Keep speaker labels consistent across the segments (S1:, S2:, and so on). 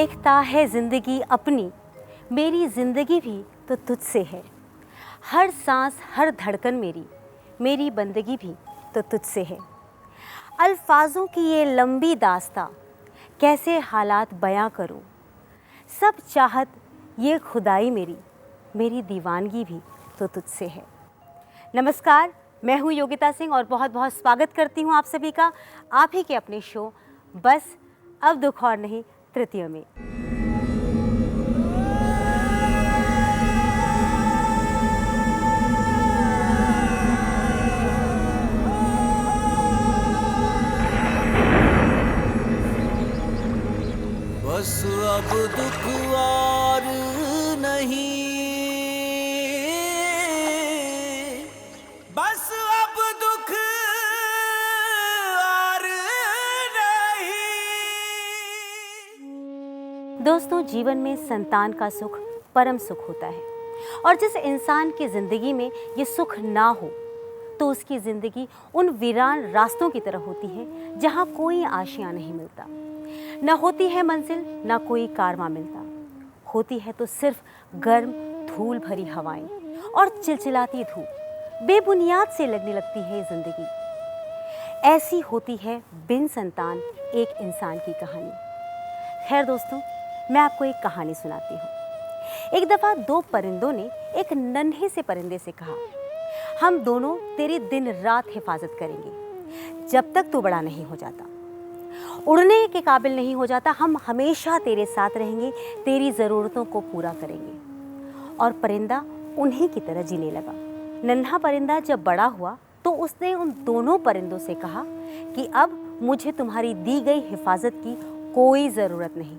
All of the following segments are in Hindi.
S1: देखता है ज़िंदगी अपनी, मेरी ज़िंदगी भी तो तुझसे है। हर सांस हर धड़कन मेरी, मेरी बंदगी भी तो तुझसे है। अल्फाजों की ये लंबी दास्तां, कैसे हालात बयां करूं। सब चाहत ये खुदाई मेरी, मेरी दीवानगी भी तो तुझसे है। नमस्कार, मैं हूं योगिता सिंह और बहुत बहुत स्वागत करती हूं आप सभी का आप ही के अपने शो बस अब दुख और नहीं तृतीय में।
S2: बस अब दुख और नहीं, बस अब दुख और नहीं।
S1: दोस्तों, जीवन में संतान का सुख परम सुख होता है और जिस इंसान की ज़िंदगी में ये सुख ना हो तो उसकी ज़िंदगी उन वीरान रास्तों की तरह होती है जहाँ कोई आशियाँ नहीं मिलता। न होती है मंजिल, न कोई कारवां मिलता। होती है तो सिर्फ गर्म धूल भरी हवाएं और चिलचिलाती धूप। बेबुनियाद से लगने लगती है ज़िंदगी। ऐसी होती है बिन संतान एक इंसान की कहानी। खैर दोस्तों, मैं आपको एक कहानी सुनाती हूँ। एक दफ़ा दो परिंदों ने एक नन्हे से परिंदे से कहा, हम दोनों तेरी दिन रात हिफाजत करेंगे जब तक तू बड़ा नहीं हो जाता। उड़ने के काबिल नहीं हो जाता, हम हमेशा तेरे साथ रहेंगे, तेरी ज़रूरतों को पूरा करेंगे। और परिंदा उन्हीं की तरह जीने लगा। नन्हा परिंदा जब बड़ा हुआ तो उसने उन दोनों परिंदों से कहा कि अब मुझे तुम्हारी दी गई हिफाजत की कोई ज़रूरत नहीं,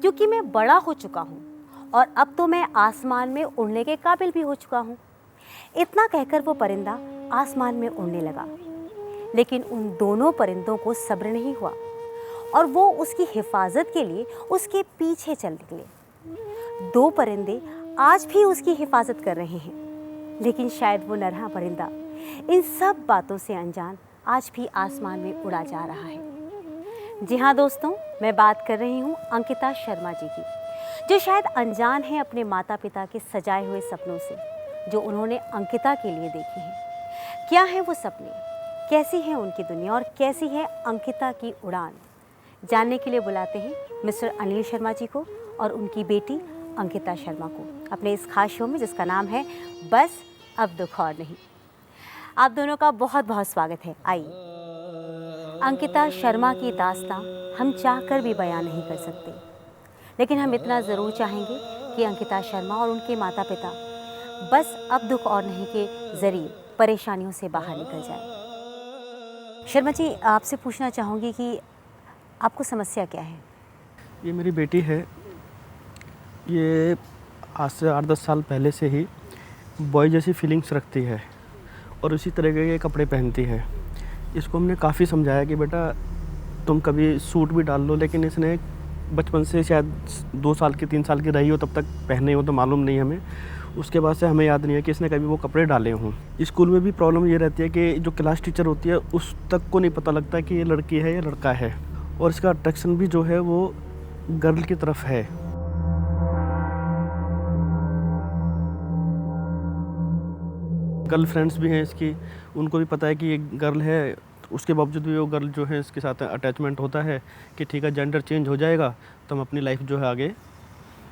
S1: क्योंकि मैं बड़ा हो चुका हूँ और अब तो मैं आसमान में उड़ने के काबिल भी हो चुका हूँ। इतना कहकर वो परिंदा आसमान में उड़ने लगा। लेकिन उन दोनों परिंदों को सब्र नहीं हुआ और वो उसकी हिफाजत के लिए उसके पीछे चल निकले। दो परिंदे आज भी उसकी हिफाजत कर रहे हैं, लेकिन शायद वो नन्हा परिंदा इन सब बातों से अनजान आज भी आसमान में उड़ा जा रहा है। जी हाँ दोस्तों, मैं बात कर रही हूँ अंकिता शर्मा जी की, जो शायद अनजान हैं अपने माता पिता के सजाए हुए सपनों से, जो उन्होंने अंकिता के लिए देखे हैं। क्या हैं वो सपने, कैसी है उनकी दुनिया और कैसी है अंकिता की उड़ान, जानने के लिए बुलाते हैं मिस्टर अनिल शर्मा जी को और उनकी बेटी अंकिता शर्मा को अपने इस खास शो में, जिसका नाम है बस अब दुख और नहीं। आप दोनों का बहुत बहुत स्वागत है। आइए। अंकिता शर्मा की दास्तां हम चाहकर भी बयां नहीं कर सकते, लेकिन हम इतना ज़रूर चाहेंगे कि अंकिता शर्मा और उनके माता पिता बस अब दुख और नहीं के ज़रिए परेशानियों से बाहर निकल जाए। शर्मा जी, आपसे पूछना चाहूँगी कि आपको समस्या क्या है?
S3: ये मेरी बेटी है। ये आज से 8-10 साल पहले से ही बॉय जैसी फीलिंग्स रखती है और उसी तरह के कपड़े पहनती है। इसको हमने काफ़ी समझाया कि बेटा तुम कभी सूट भी डाल लो, लेकिन इसने बचपन से शायद 2 साल की 3 साल की रही हो तब तक पहने हो, तो मालूम नहीं हमें। उसके बाद से हमें याद नहीं है कि इसने कभी वो कपड़े डाले हों। स्कूल में भी प्रॉब्लम ये रहती है कि जो क्लास टीचर होती है उस तक को नहीं पता लगता कि ये लड़की है या लड़का है, और इसका अट्रैक्शन भी जो है वो गर्ल की तरफ है। गर्ल फ्रेंड्स भी हैं इसकी, उनको भी पता है कि ये गर्ल है, उसके बावजूद भी वो गर्ल जो है इसके साथ अटैचमेंट होता है कि ठीक है जेंडर चेंज हो जाएगा तो हम अपनी लाइफ जो है आगे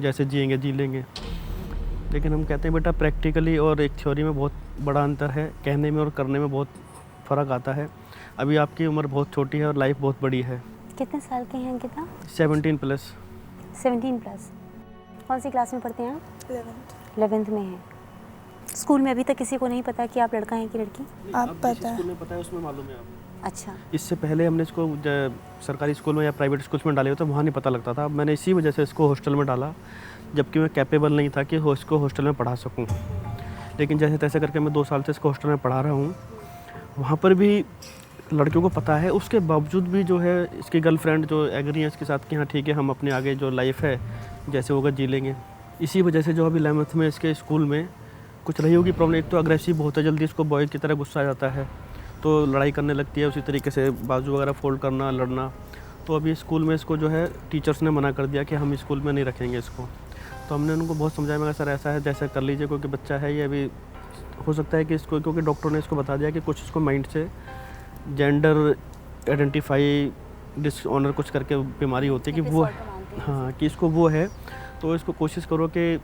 S3: जैसे जिएंगे जी लेंगे। लेकिन हम कहते हैं बेटा प्रैक्टिकली और एक थ्योरी में बहुत बड़ा अंतर है, कहने में और करने में बहुत फ़र्क आता है। अभी आपकी उम्र बहुत छोटी है और लाइफ बहुत बड़ी है।
S1: कितने साल के हैं अंकिता?
S3: 17+।
S1: 17+। कौन सी क्लास में पढ़ते हैं आप? 11th में हैं। स्कूल में अभी तक किसी को नहीं पता कि आप लड़का हैं कि लड़की?
S4: आप पता
S3: स्कूल में पता है उसमें मालूम है आपको?
S1: अच्छा।
S3: इससे पहले हमने इसको सरकारी स्कूल में या प्राइवेट स्कूल में डाले होते वहाँ नहीं पता लगता था। मैंने इसी वजह से इसको हॉस्टल में डाला, जबकि मैं कैपेबल नहीं था कि इसको हॉस्टल में पढ़ा सकूं। लेकिन जैसे तैसे करके मैं 2 साल से इसको हॉस्टल में पढ़ा रहा हूँ। वहाँ पर भी लड़कियों को पता है, उसके बावजूद भी जो है इसकी गर्लफ्रेंड जो एग्री है इसके साथ कि हाँ ठीक है हम अपने आगे जो लाइफ है जैसे होगा जी लेंगे। इसी वजह से जो अभी 11th में इसके स्कूल में कुछ रही होगी प्रॉब्लम। एक तो अग्रेसिव बहुत है, जल्दी इसको बॉय की तरह गुस्सा आ जाता है तो लड़ाई करने लगती है, उसी तरीके से बाजू वगैरह फोल्ड करना, लड़ना। तो अभी स्कूल में इसको जो है टीचर्स ने मना कर दिया कि हम स्कूल में नहीं रखेंगे इसको। तो हमने उनको बहुत समझाया, मगर सर ऐसा है जैसा कर लीजिए, क्योंकि बच्चा है ये अभी, हो सकता है कि इसको, क्योंकि डॉक्टर ने इसको बता दिया कि कुछ इसको माइंड से जेंडर आइडेंटिफाई डिसऑनर कुछ करके बीमारी होती है कि वो, हाँ, कि इसको वो है। तो इसको कोशिश करो कि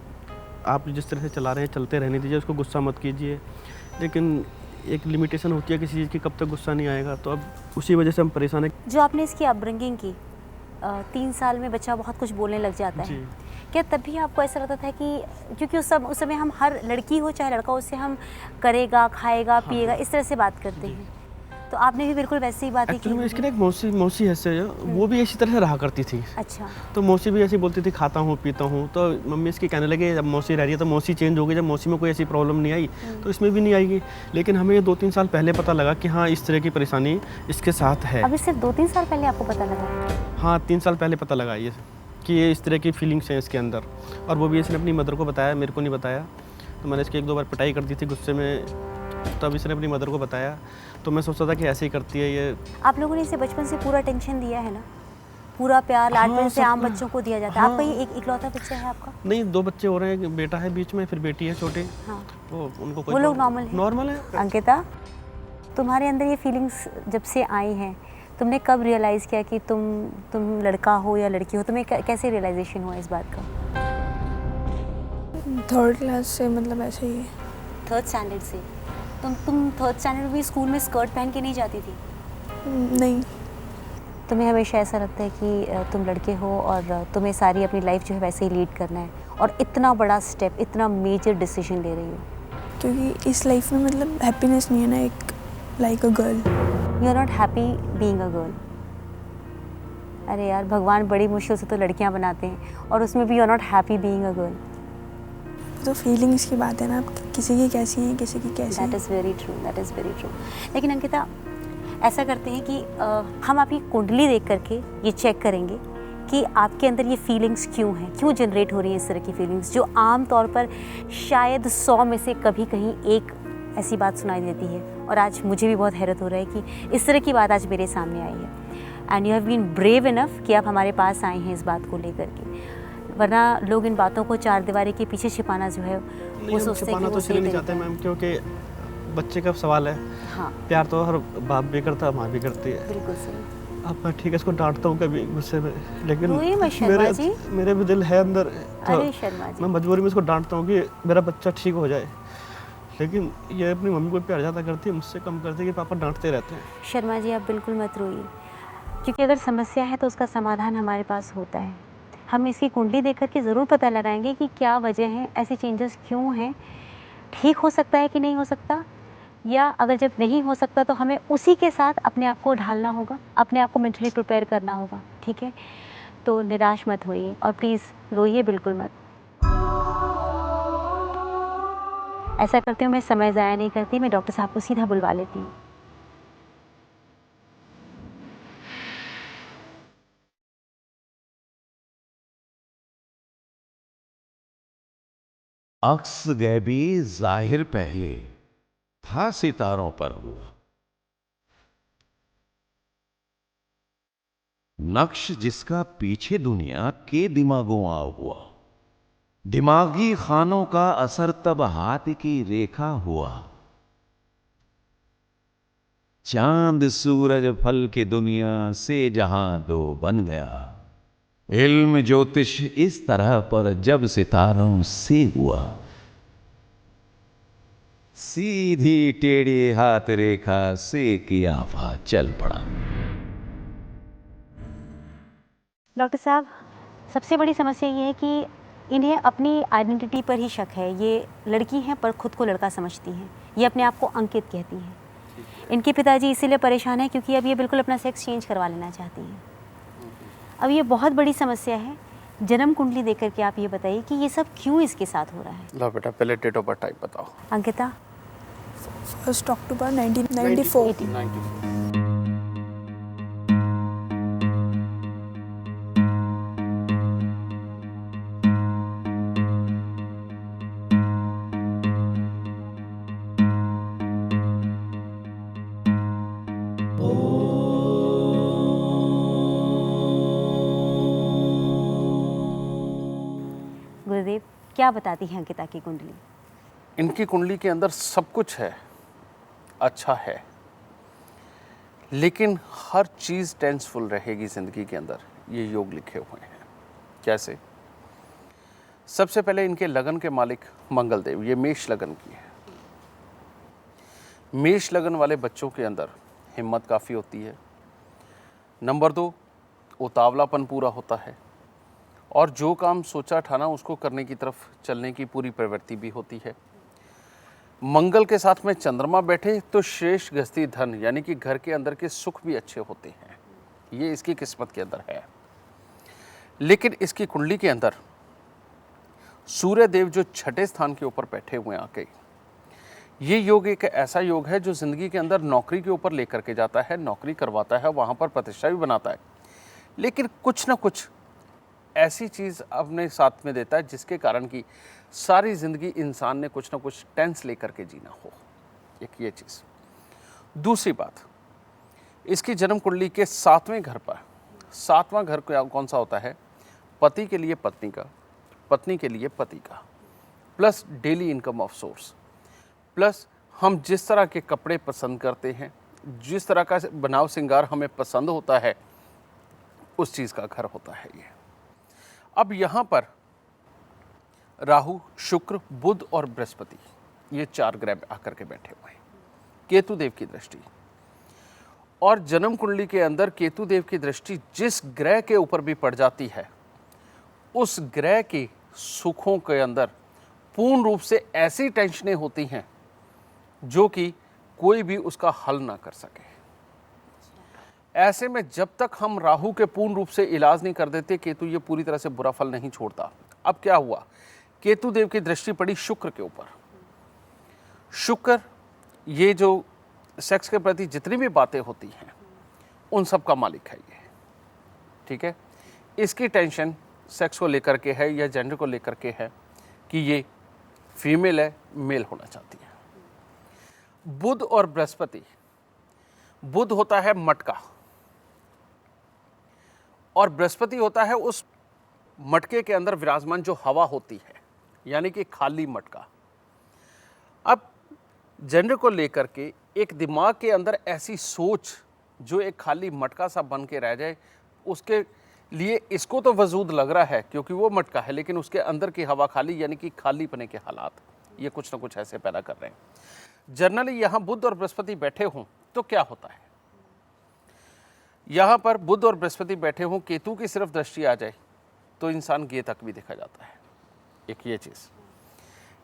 S3: आप जिस तरह से चला रहे हैं चलते रहने दीजिए, उसको गुस्सा मत कीजिए। लेकिन एक लिमिटेशन होती है किसी चीज़ की, कब तक गुस्सा नहीं आएगा। तो अब उसी वजह से हम परेशान हैं।
S1: जो आपने इसकी अपब्रिंगिंग की, 3 साल में बच्चा बहुत कुछ बोलने लग जाता है,
S3: जी।
S1: क्या तभी आपको ऐसा लगता था कि, क्योंकि उस समय हम, हर लड़की हो चाहे लड़का हो, उससे हम करेगा, खाएगा, पिएगा, इस तरह से बात करते हैं, तो आपने भी बिल्कुल वैसे ही बातें की?
S3: एक्चुअली में इसकी ना एक मौसी है से, वो भी इसी तरह से रहा करती थी।
S1: अच्छा।
S3: तो मौसी भी ऐसी बोलती थी, खाता हूँ पीता हूँ। तो मम्मी इसकी कहने लगे जब मौसी रह रही है तो मौसी चेंज हो गई, जब मौसी में कोई ऐसी प्रॉब्लम नहीं आई तो इसमें भी नहीं आएगी। लेकिन हमें ये 2-3 साल पहले पता लगा कि हाँ, इस तरह की परेशानी इसके साथ है।
S1: अभी सिर्फ 2-3 साल पहले आपको पता लगा?
S3: हाँ, 3 साल पहले पता लगा ये कि ये इस तरह की फीलिंग्स हैं इसके अंदर। और वो भी इसने अपनी मदर को बताया, मेरे को नहीं बताया। तो मैंने इसकी 1-2 बार पिटाई कर दी थी गुस्से में, तब इसने अपनी मदर को बताया। तो मैं सोचता था कि ऐसे ही करती है ये।
S1: आप लोगों ने इसे बचपन से पूरा टेंशन दिया है ना, पूरा प्यार लाड
S3: हाँ,
S1: प्यार से
S3: सब
S1: आम
S3: कुछ।
S1: बच्चों को दिया जाता है।
S3: हाँ।
S1: आपका ये एक इकलौता बच्चा है आपका?
S3: नहीं, 2 बच्चे हो रहे हैं, एक बेटा है बीच में, फिर बेटी है छोटी।
S1: हाँ।
S3: वो उनको कोई
S1: वो लोग
S3: प्रॉब्लम-
S1: नॉर्मल है?
S3: नॉर्मल है।
S1: अंकिता, तुम्हारे अंदर ये फीलिंग्स जब से आई हैं, तुमने कब रियलाइज़ किया कि तुम लड़का हो या लड़की हो? तुम्हें कैसे रियलाइजेशन हुआ इस बात का?
S4: 3rd क्लास से, मतलब ऐसे ही।
S1: 3rd स्टैंडर्ड से? तुम 3rd स्टैंडर्ड में स्कूल में स्कर्ट पहन के नहीं जाती थी?
S4: नहीं।
S1: तुम्हें हमेशा ऐसा लगता है कि तुम लड़के हो और तुम्हें सारी अपनी लाइफ जो है वैसे ही लीड करना है, और इतना बड़ा स्टेप, इतना मेजर डिसीजन ले रही हो?
S4: क्योंकि इस लाइफ में मतलब हैप्पीनेस नहीं है ना, एक like a girl.
S1: You are not happy being a girl? अरे यार, भगवान बड़ी मुश्किल से तो लड़कियां बनाते हैं, और उसमें भी you are not happy being a girl.
S4: तो फीलिंग्स की बात है ना, किसी की कैसी है, किसी की कैसी
S1: दैट
S4: है।
S1: Is very true, that is very true. लेकिन अंकिता, ऐसा करते हैं कि हम आपकी कुंडली देख करके ये चेक करेंगे कि आपके अंदर ये फीलिंग्स क्यों हैं, क्यों जनरेट हो रही हैं इस तरह की फीलिंग्स, जो आम तौर पर शायद 100 में से कभी कहीं एक ऐसी बात सुनाई देती है। और आज मुझे भी बहुत हैरत हो रहा है कि इस तरह की बात आज मेरे सामने आई है। And you have been brave enough कि आप हमारे पास आए हैं इस बात को लेकर के, वरना लोग इन बातों को चार दीवारी के पीछे छिपाना जो है
S3: नहीं,
S1: वो
S3: हम
S1: सोचते हैं
S3: छिपाना
S1: कि
S3: तो
S1: वो
S3: इसलिए
S1: सही
S3: नहीं
S1: तरीका
S3: चाहते
S1: है।
S3: मैम, क्योंकि बच्चे का सवाल है।
S1: हाँ,
S3: प्यार तो हर बाप भी करता है, माँ भी करती है।
S1: बिल्कुल सही।
S3: अब मैं ठीक है इसको डांटता हूँ कभी गुस्से में, लेकिन
S1: रोइए मत शर्मा जी।
S3: मेरे भी दिल है अंदर। तो
S1: अरे शर्मा जी,
S3: मैं मजबूरी में इसको डांटता हूँ कि मेरा बच्चा ठीक हो जाए, लेकिन ये अपनी मम्मी को प्यार ज़्यादा करती है, मुझसे कम करती है कि पापा डांटते रहते हैं।
S1: शर्मा जी, आप बिल्कुल मत रोइए, क्योंकि अगर समस्या है तो उसका समाधान हमारे पास होता है। हम इसकी कुंडली देख कर के ज़रूर पता लगाएंगे कि क्या वजह है, ऐसे चेंजेस क्यों हैं, ठीक हो सकता है कि नहीं हो सकता, या अगर जब नहीं हो सकता तो हमें उसी के साथ अपने आप को ढालना होगा, अपने आप को मेंटली प्रिपेयर करना होगा। ठीक है, तो निराश मत होइए और प्लीज़ रोइए बिल्कुल मत। ऐसा करती हूँ, मैं समय ज़ाया नहीं करती, मैं डॉक्टर साहब को सीधा बुलवा लेती हूँ।
S5: अक्स गैबी जाहिर पहले था सितारों पर हुआ, नक्श जिसका पीछे दुनिया के दिमागों आ हुआ, दिमागी खानों का असर तब हाथ की रेखा हुआ, चांद सूरज फल के दुनिया से जहां दो बन गया, इल्म ज्योतिष इस तरह पर जब सितारों से हुआ, सीधी टेढ़ी हाथ रेखा से कियाफा चल पड़ा।
S1: डॉक्टर साहब, सबसे बड़ी समस्या ये है कि इन्हें अपनी आइडेंटिटी पर ही शक है। ये लड़की हैं पर खुद को लड़का समझती हैं, ये अपने आप को अंकित कहती हैं। इनके पिताजी इसीलिए परेशान हैं क्योंकि अब ये बिल्कुल अपना सेक्स चेंज करवा लेना चाहती हैं। अब ये बहुत बड़ी समस्या है। जन्म कुंडली देख करके आप ये बताइए कि ये सब क्यों इसके साथ हो रहा है।
S3: लो बेटा, पहले डेट ऑफ बर्थ टाइप बताओ।
S1: अंकिता,
S4: 1 अक्टूबर 1994।
S3: 90।
S1: क्या बताती है अंकिता की कुंडली?
S6: इनकी कुंडली के अंदर सब कुछ है, अच्छा है, लेकिन हर चीज़ टेंसफुल रहेगी ज़िंदगी के अंदर, ये योग लिखे हुए हैं। कैसे? सबसे पहले इनके लगन के मालिक मंगल देव, ये मेष लगन की है। मेष लगन वाले बच्चों के अंदर हिम्मत काफ़ी होती है। नंबर 2, उतावलापन पूरा होता है और जो काम सोचा ठाना उसको करने की तरफ चलने की पूरी प्रवृत्ति भी होती है। मंगल के साथ में चंद्रमा बैठे तो श्रेष्ठ गृहस्थी धन यानी कि घर के अंदर के सुख भी अच्छे होते हैं, ये इसकी किस्मत के अंदर है। लेकिन इसकी कुंडली के अंदर सूर्य देव जो छठे स्थान के ऊपर बैठे हुए आके, ये योग एक ऐसा योग है जो जिंदगी के अंदर नौकरी के ऊपर लेकर के जाता है, नौकरी करवाता है, वहाँ पर प्रतिष्ठा भी बनाता है, लेकिन कुछ ना कुछ ऐसी चीज़ अपने साथ में देता है जिसके कारण कि सारी ज़िंदगी इंसान ने कुछ ना कुछ टेंस लेकर के जीना हो। एक ये चीज़। दूसरी बात, इसकी जन्म कुंडली के 7वें घर पर, 7वां घर कौन सा होता है? पति के लिए पत्नी का, पत्नी के लिए पति का, plus daily income of source, plus हम जिस तरह के कपड़े पसंद करते हैं, जिस तरह का बनाव श्रृंगार हमें पसंद होता है, उस चीज़ का घर होता है ये। अब यहाँ पर राहु, शुक्र, बुध और बृहस्पति, ये 4 ग्रह आकर के बैठे हुए हैं। केतु देव की दृष्टि, और जन्म कुंडली के अंदर केतु देव की दृष्टि जिस ग्रह के ऊपर भी पड़ जाती है, उस ग्रह के सुखों के अंदर पूर्ण रूप से ऐसी टेंशनें होती हैं जो कि कोई भी उसका हल ना कर सके। ऐसे में जब तक हम राहु के पूर्ण रूप से इलाज नहीं कर देते, केतु ये पूरी तरह से बुरा फल नहीं छोड़ता। अब क्या हुआ? केतु देव की दृष्टि पड़ी शुक्र के ऊपर। शुक्र ये जो सेक्स के प्रति जितनी भी बातें होती हैं उन सब का मालिक है ये, ठीक है। इसकी टेंशन सेक्स को लेकर के है या जेंडर को लेकर के है कि ये फीमेल है, मेल होना चाहती है। बुध और बृहस्पति, बुध होता है मटका और बृहस्पति होता है उस मटके के अंदर विराजमान जो हवा होती है, यानी कि खाली मटका। अब जेंडर को लेकर के एक दिमाग के अंदर ऐसी सोच जो एक खाली मटका सा बन के रह जाए, उसके लिए इसको तो वजूद लग रहा है क्योंकि वो मटका है, लेकिन उसके अंदर की हवा खाली, यानी कि खाली पने के हालात ये कुछ ना कुछ ऐसे पैदा कर रहे हैं। जनरली यहाँ बुध और बृहस्पति बैठे हों तो क्या होता है? यहाँ पर बुध और बृहस्पति बैठे हों, केतु की सिर्फ दृष्टि आ जाए तो इंसान गे तक भी देखा जाता है। एक ये चीज़।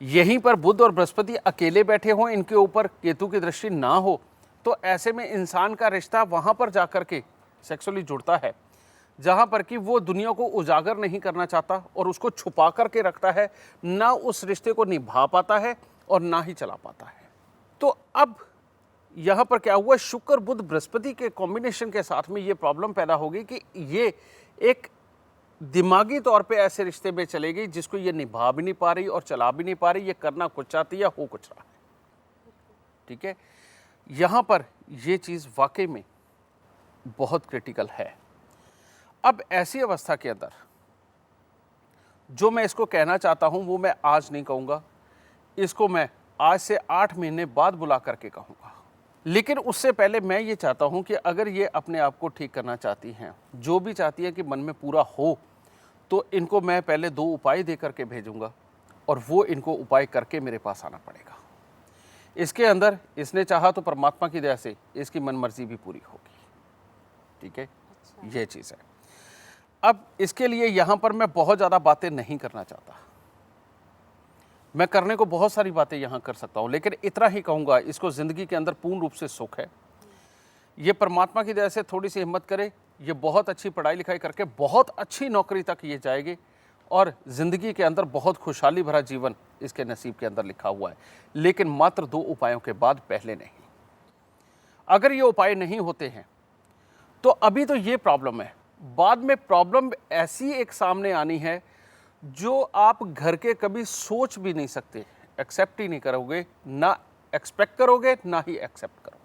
S6: यहीं पर बुध और बृहस्पति अकेले बैठे हों, इनके ऊपर केतु की दृष्टि ना हो, तो ऐसे में इंसान का रिश्ता वहाँ पर जाकर के सेक्सुअली जुड़ता है जहाँ पर कि वो दुनिया को उजागर नहीं करना चाहता और उसको छुपा करके रखता है, ना उस रिश्ते को निभा पाता है और ना ही चला पाता है। तो अब यहाँ पर क्या हुआ? शुक्र बुध बृहस्पति के कॉम्बिनेशन के साथ में ये प्रॉब्लम पैदा होगी कि ये एक दिमागी तौर पे ऐसे रिश्ते में चलेगी जिसको ये निभा भी नहीं पा रही और चला भी नहीं पा रही, ये करना कुछ चाहती है, हो कुछ रहा है, ठीक है। यहाँ पर ये चीज़ वाकई में बहुत क्रिटिकल है। अब ऐसी अवस्था के अंदर जो मैं इसको कहना चाहता हूँ वो मैं आज नहीं कहूँगा, इसको मैं आज से 8 महीने बाद बुला करके कहूँगा। लेकिन उससे पहले मैं ये चाहता हूँ कि अगर ये अपने आप को ठीक करना चाहती हैं, जो भी चाहती है कि मन में पूरा हो, तो इनको मैं पहले 2 उपाय दे करके भेजूँगा और वो इनको उपाय करके मेरे पास आना पड़ेगा। इसके अंदर इसने चाहा तो परमात्मा की दया से इसकी मन मर्जी भी पूरी होगी, ठीक है। ये चीज़ है। अब इसके लिए यहाँ पर मैं बहुत ज़्यादा बातें नहीं करना चाहता, मैं करने को बहुत सारी बातें यहाँ कर सकता हूँ, लेकिन इतना ही कहूँगा, इसको ज़िंदगी के अंदर पूर्ण रूप से सुख है। ये परमात्मा की दया से थोड़ी सी हिम्मत करे, ये बहुत अच्छी पढ़ाई लिखाई करके बहुत अच्छी नौकरी तक ये जाएगी और ज़िंदगी के अंदर बहुत खुशहाली भरा जीवन इसके नसीब के अंदर लिखा हुआ है, लेकिन मात्र 2 उपायों के बाद, पहले नहीं। अगर ये उपाय नहीं होते हैं तो अभी तो ये प्रॉब्लम है, बाद में प्रॉब्लम ऐसी एक सामने आनी है जो आप घर के कभी सोच भी नहीं सकते, एक्सेप्ट ही नहीं करोगे, ना एक्सपेक्ट करोगे ना ही एक्सेप्ट करोगे।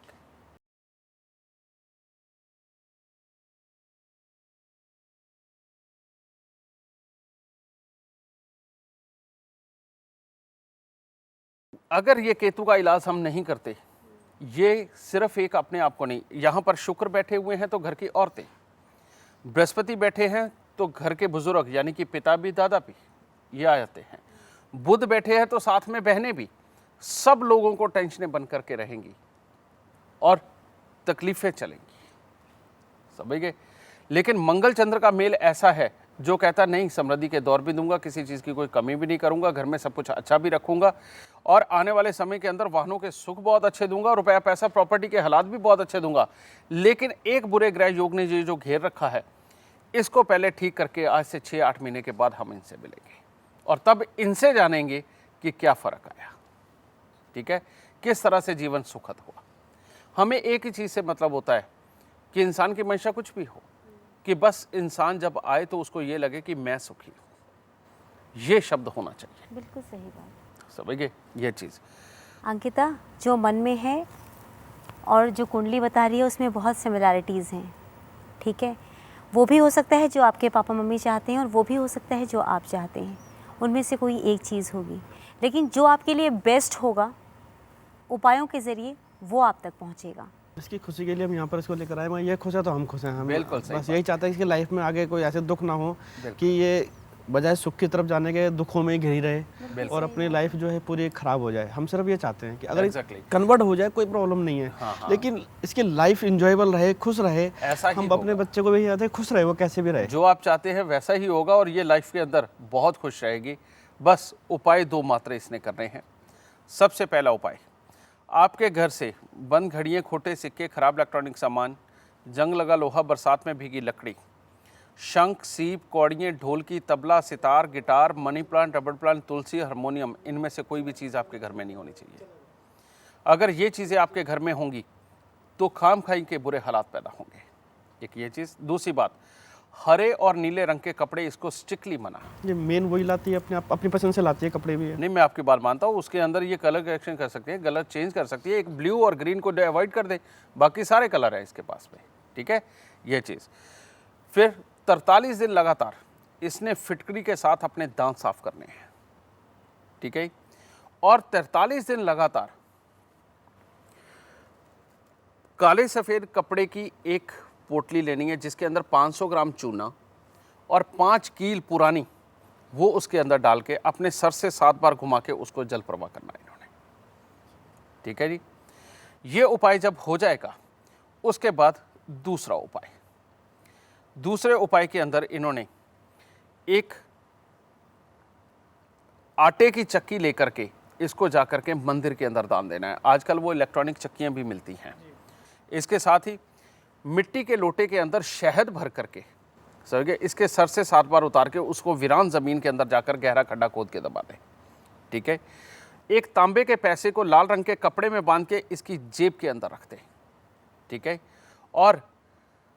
S6: अगर ये केतु का इलाज हम नहीं करते, ये सिर्फ एक अपने आप को नहीं, यहाँ पर शुक्र बैठे हुए हैं तो घर की औरतें, बृहस्पति बैठे हैं तो घर के बुजुर्ग यानी कि पिता भी दादा भी ये आ जाते हैं, बुध बैठे हैं तो साथ में बहनें भी, सब लोगों को टेंशनें बन करके रहेंगी और तकलीफें चलेंगी, समझ गए। लेकिन मंगल चंद्र का मेल ऐसा है जो कहता नहीं, समृद्धि के दौर भी दूंगा, किसी चीज़ की कोई कमी भी नहीं करूंगा, घर में सब कुछ अच्छा भी रखूंगा और आने वाले समय के अंदर वाहनों के सुख बहुत अच्छे दूंगा, रुपया पैसा प्रॉपर्टी के हालात भी बहुत अच्छे दूंगा। लेकिन एक बुरे ग्रह योग ने जो घेर रखा है, इसको पहले ठीक करके आज से 6-8 महीने के बाद हम इनसे मिलेंगे और तब इनसे जानेंगे कि क्या फ़र्क आया, ठीक है, किस तरह से जीवन सुखद हुआ। हमें एक ही चीज़ से मतलब होता है कि इंसान की मंशा कुछ भी हो, कि बस इंसान जब आए तो उसको ये लगे कि मैं सुखी हूँ, ये शब्द होना चाहिए।
S1: बिल्कुल सही बात।
S6: समझ गए ये चीज़।
S1: अंकिता, जो मन में है और जो कुंडली बता रही है उसमें बहुत सिमिलैरिटीज़ हैं, ठीक है। वो भी हो सकता है जो आपके पापा मम्मी चाहते हैं और वो भी हो सकता है जो आप चाहते हैं, उनमें से कोई एक चीज़ होगी, लेकिन जो आपके लिए बेस्ट होगा उपायों के ज़रिए वो आप तक पहुँचेगा।
S3: इसकी खुशी के लिए हम यहाँ पर इसको लेकर आए। मैं ये खुश है तो हम खुश हैं। हम
S6: बिल्कुल सही
S3: बस यही चाहते हैं कि इसकी लाइफ में आगे कोई ऐसे दुख ना हो कि ये बजाय सुख की तरफ जाने के दुखों में ही घिरी रहे और अपनी लाइफ जो है पूरी खराब हो जाए। हम सिर्फ ये चाहते हैं कि अगर कन्वर्ट हो जाए कोई प्रॉब्लम नहीं है, लेकिन इसकी लाइफ इंजॉयबल रहे, खुश रहे।
S6: ऐसा
S3: हम अपने बच्चे को भी चाहते हैं खुश रहे, वो कैसे भी रहे।
S6: जो आप चाहते हैं वैसा ही होगा और ये लाइफ के अंदर बहुत खुश रहेगी। बस उपाय 2 मात्र इसने करने हैं। सबसे पहला उपाय, आपके घर से बंद घड़ियाँ, खोटे सिक्के, खराब इलेक्ट्रॉनिक सामान, जंग लगा लोहा, बरसात में भीगी लकड़ी, शंख, सीप, कौड़ियाँ, ढोलकी, तबला, सितार, गिटार, मनी प्लांट, रबड़ प्लांट, तुलसी, हारमोनियम, इनमें से कोई भी चीज़ आपके घर में नहीं होनी चाहिए। अगर ये चीज़ें आपके घर में होंगी तो खाम खाई के बुरे हालात पैदा होंगे। एक ये चीज़। दूसरी बात, हरे और नीले रंग के कपड़े, इसको स्ट्रिक्टली मना।
S3: ये मेन वही लाती है, अपनी पसंद से लाती है कपड़े भी।
S6: नहीं, मैं आपकी बात मानता हूँ, उसके अंदर ये कलर करेक्शन कर सकते हैं, कलर चेंज कर सकती है, एक ब्लू और ग्रीन को अवॉइड कर दे, बाकी सारे कलर है इसके पास में, ठीक है, ये चीज़। फिर 43 दिन लगातार इसने फिटकरी के साथ अपने दांत साफ करने हैं, ठीक है, और 43 दिन लगातार काले सफ़ेद कपड़े की एक पोटली लेनी है जिसके अंदर 500 ग्राम चूना और 5 कील पुरानी वो उसके अंदर डाल के अपने सर से 7 बार घुमा के उसको जल प्रवाह करना है इन्होंने, ठीक है जी। ये उपाय जब हो जाएगा उसके बाद दूसरा उपाय, दूसरे उपाय के अंदर इन्होंने एक आटे की चक्की लेकर के इसको जाकर के मंदिर के अंदर दान देना है। आजकल वो इलेक्ट्रॉनिक चक्कियाँ भी मिलती हैं। इसके साथ ही मिट्टी के लोटे के अंदर शहद भर करके समझे इसके सर से 7 बार उतार के उसको वीरान ज़मीन के अंदर जाकर गहरा खड्डा खोद के दबा दें, ठीक है। एक तांबे के पैसे को लाल रंग के कपड़े में बांध के इसकी जेब के अंदर रख दें, ठीक है, और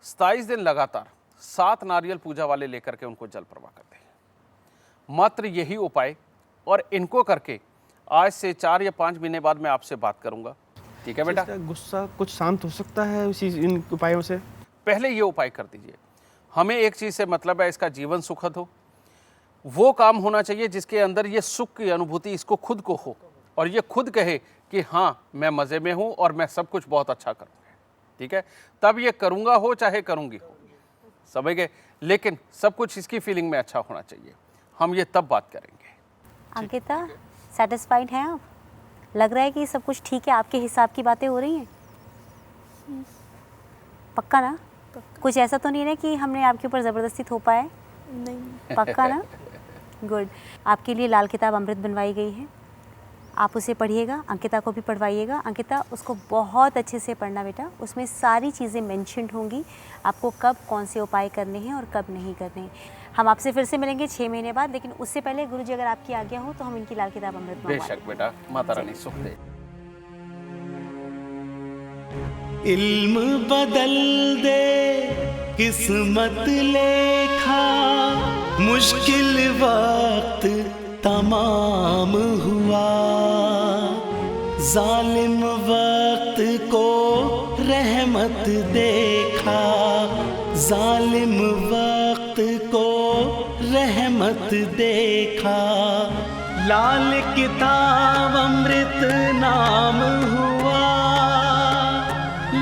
S6: 27 दिन लगातार 7 नारियल पूजा वाले लेकर के उनको जल प्रवाह कर दें। मात्र यही उपाय, और इनको करके आज से 4 या 5 महीने बाद मैं आपसे बात करूंगा, ठीक है बेटा।
S3: गुस्सा कुछ शांत हो सकता है इन उपायों से।
S6: पहले ये उपाय कर दीजिए। हमें एक चीज़ से मतलब है, इसका जीवन सुखद हो, वो काम होना चाहिए जिसके अंदर ये सुख की अनुभूति इसको खुद को हो और ये खुद कहे कि हाँ मैं मज़े में हूँ और मैं सब कुछ बहुत अच्छा करूँगा, ठीक है। तब ये करूँगा हो चाहे करूँगी हो, समझ गए, लेकिन सब कुछ इसकी फीलिंग में अच्छा होना चाहिए। हम ये तब बात करेंगे।
S1: अंकिता, सेटिस्फाइड हैं आप? लग रहा है कि सब कुछ ठीक है, आपके हिसाब की बातें हो रही हैं? पक्का ना? कुछ ऐसा तो नहीं है कि हमने आपके ऊपर ज़बरदस्ती थोपा है?
S4: नहीं।
S1: पक्का ना? गुड। आपके लिए लाल किताब अमृत बनवाई गई है, आप उसे पढ़िएगा, अंकिता को भी पढ़वाइएगा। अंकिता, उसको बहुत अच्छे से पढ़ना बेटा, उसमें सारी चीज़ें मेंशन्ड होंगी, आपको कब कौन से उपाय करने हैं और कब नहीं करने हैं। हम आपसे फिर से मिलेंगे 6 महीने बाद, लेकिन उससे पहले गुरुजी अगर आपकी आज्ञा हो तो हम इनकी लाल किताब अमृत मंगवा
S6: बेशक बेटा, माता रानी सुख दे।
S2: इल्म बदल दे किस्मत लेखा, मुश्किल वक्त तमाम हुआ, जालिम वक्त को रहमत देखा, जालिम वक्त को रहमत देखा, लाल किताब अमृत नाम हुआ,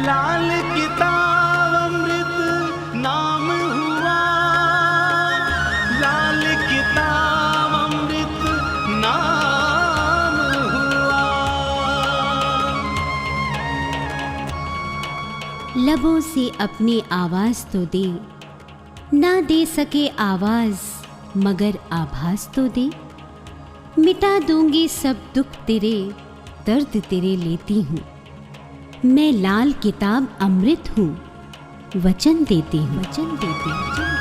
S2: लाल किताब अमृत नाम हुआ, लाल किताब अमृत नाम हुआ।
S7: लबों से अपनी आवाज तो दे, ना दे सके आवाज मगर आभास तो दे। मिटा दूंगी सब दुख तेरे, दर्द तेरे लेती हूँ। मैं लाल किताब अमृत हूँ, वचन देती हूँ, वचन देती हूँ।